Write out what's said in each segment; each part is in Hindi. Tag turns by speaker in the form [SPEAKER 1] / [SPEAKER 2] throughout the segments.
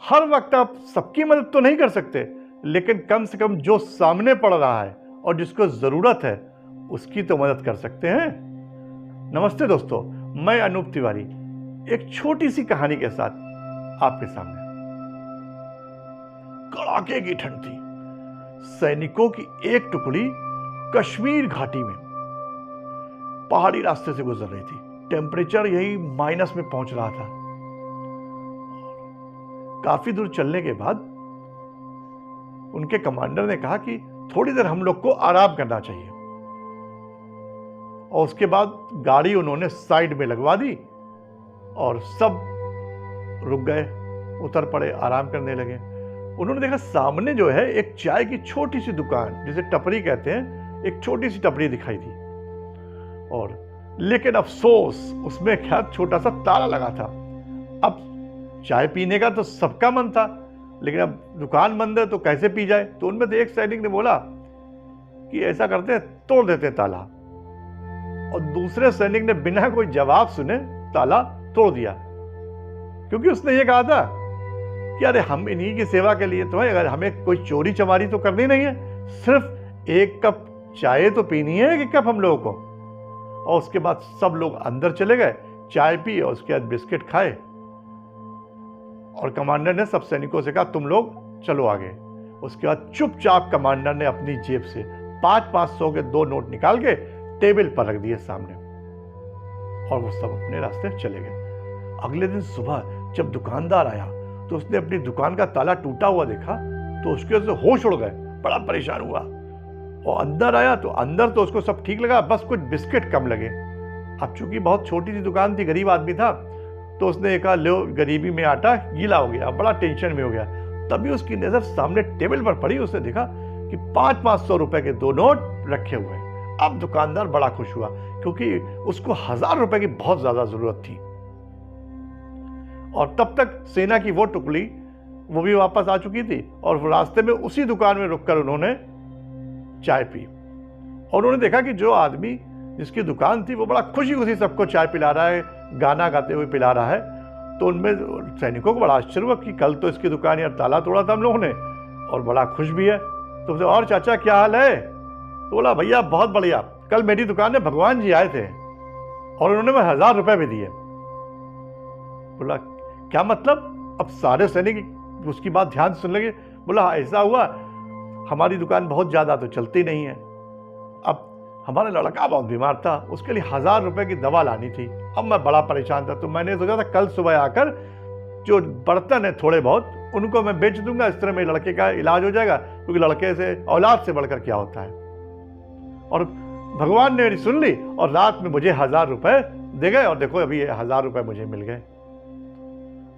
[SPEAKER 1] हर वक्त आप सबकी मदद तो नहीं कर सकते, लेकिन कम से कम जो सामने पड़ रहा है और जिसको ज़रूरत है उसकी तो मदद कर सकते हैं। नमस्ते दोस्तों, मैं अनूप तिवारी एक छोटी सी कहानी के साथ आपके सामने। कड़ाके की ठंड थी। सैनिकों की एक टुकड़ी कश्मीर घाटी में पहाड़ी रास्ते से गुजर रही थी। टेम्परेचर यही माइनस में पहुंच रहा था। काफी दूर चलने के बाद उनके कमांडर ने कहा कि थोड़ी देर हम लोग को आराम करना चाहिए, और उसके बाद गाड़ी उन्होंने साइड में लगवा दी और सब रुक गए, उतर पड़े, आराम करने लगे। उन्होंने देखा सामने जो है एक चाय की छोटी सी दुकान, जिसे टपरी कहते हैं, एक छोटी सी टपरी दिखाई दी। और लेकिन अफसोस उसमें क्या छोटा सा ताला लगा था। अब चाय पीने का तो सबका मन था, लेकिन अब दुकान बंद है तो कैसे पी जाए। तो उनमें से एक सैनिक ने बोला कि ऐसा करते हैं, तोड़ देते हैं ताला। और दूसरे सैनिक ने बिना कोई जवाब सुने ताला तोड़ दिया, क्योंकि उसने ये कहा था कि अरे हम इन्हीं की सेवा के लिए तो है, अगर हमें कोई चोरी चमारी तो करनी नहीं है, सिर्फ एक कप चाय तो पीनी है, एक कप हम लोगों को। और उसके बाद सब लोग अंदर चले गए, चाय पी और उसके बाद बिस्किट खाए। और कमांडर ने सब सैनिकों से कहा तुम लोग चलो आगे। उसके बाद चुपचाप कमांडर ने अपनी जेब से 500 के 2 नोट निकाल के टेबल पर रख दिए सामने, और वो सब अपने रास्ते चले गए। अगले दिन सुबह जब दुकानदार आया तो उसने अपनी दुकान का ताला टूटा हुआ देखा, तो उसके वजह से होश उड़ गए, बड़ा परेशान हुआ। और अंदर आया तो अंदर तो उसको सब ठीक लगा, बस कुछ बिस्किट कम लगे। अब चूंकि बहुत छोटी सी दुकान थी, गरीब आदमी था, तो उसने कहा लो गरीबी में आटा गीला हो गया, बड़ा टेंशन में हो गया। तभी उसकी नजर सामने टेबल पर पड़ी, उसने देखा कि 500 रुपए के 2 नोट रखे हुए हैं। अब दुकानदार बड़ा खुश हुआ, क्योंकि उसको 1000 रुपए की बहुत ज्यादा जरूरत थी। और तब तक सेना की वो टुकड़ी वो भी वापस आ चुकी थी, और रास्ते में उसी दुकान में रुककर उन्होंने चाय पी। और उन्होंने देखा कि जो आदमी जिसकी दुकान थी वो बड़ा खुशी खुशी सबको चाय पिला रहा है, गाना गाते हुए पिला रहा है। तो उनमें सैनिकों को बड़ा आश्चर्य हुआ कि कल तो इसकी दुकान यार ताला तोड़ा था हम लोगों ने, और बड़ा खुश भी है। तो उसे और चाचा क्या हाल है? तो बोला भैया बहुत बढ़िया, कल मेरी दुकान में भगवान जी आए थे और उन्होंने मैं 1000 रुपए भी दिए। बोला क्या मतलब? अब सारे सैनिक उसकी बात ध्यान से सुन लगे। बोला ऐसा हुआ, हमारी दुकान बहुत ज्यादा तो चलती नहीं है, अब हमारा लड़का बहुत बीमार था, उसके लिए 1000 रुपए की दवा लानी थी। अब मैं बड़ा परेशान था, तो मैंने सोचा था कल सुबह आकर जो बर्तन है थोड़े बहुत उनको मैं बेच दूंगा, इस तरह मेरे लड़के का इलाज हो जाएगा, क्योंकि लड़के से औलाद से बढ़कर क्या होता है। और भगवान ने मेरी सुन ली और रात में मुझे 1000 रुपए दे गए, और देखो अभी 1000 रुपए मुझे मिल गए।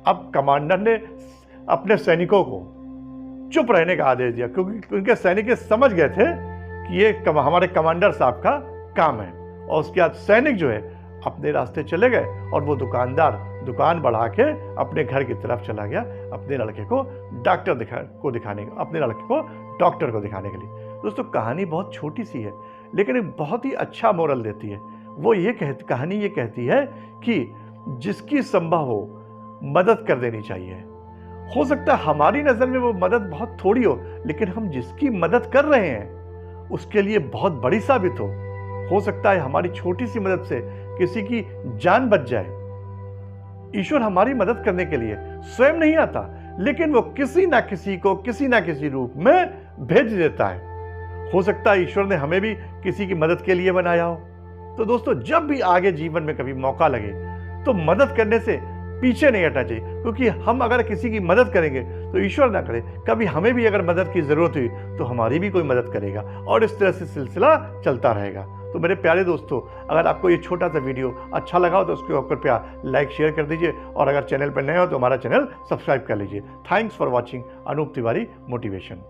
[SPEAKER 1] अब कमांडर ने अपने सैनिकों को चुप रहने का आदेश दिया, क्योंकि उनके सैनिक समझ गए थे कि ये हमारे कमांडर साहब का काम है। और उसके बाद सैनिक जो है अपने रास्ते चले गए, और वो दुकानदार दुकान बढ़ा के अपने घर की तरफ चला गया, अपने लड़के को डॉक्टर अपने लड़के को डॉक्टर को दिखाने के लिए। दोस्तों कहानी बहुत छोटी सी है, लेकिन एक बहुत ही अच्छा मोरल देती है। वो कहानी ये कहती है कि जिसकी संभव हो मदद कर देनी चाहिए। हो सकता है हमारी नजर में वो मदद बहुत थोड़ी हो, लेकिन हम जिसकी मदद कर रहे हैं उसके लिए बहुत बड़ी साबित हो सकता है हमारी छोटी सी मदद से किसी की जान बच जाए। ईश्वर हमारी मदद करने के लिए स्वयं नहीं आता, लेकिन वो किसी ना किसी को किसी ना किसी रूप में भेज देता है। हो सकता है ईश्वर ने हमें भी किसी की मदद के लिए बनाया हो। तो दोस्तों जब भी आगे जीवन में कभी मौका लगे तो मदद करने से पीछे नहीं हटना चाहिए, क्योंकि हम अगर किसी की मदद करेंगे तो ईश्वर ना करे, कभी हमें भी अगर मदद की जरूरत हुई तो हमारी भी कोई मदद करेगा, और इस तरह से सिलसिला चलता रहेगा। तो मेरे प्यारे दोस्तों, अगर आपको ये छोटा सा वीडियो अच्छा लगा हो तो उसको कृपया लाइक शेयर कर दीजिए, और अगर चैनल पर नए हो तो हमारा चैनल सब्सक्राइब कर लीजिए। Thanks for watching Anoop Tiwari motivation.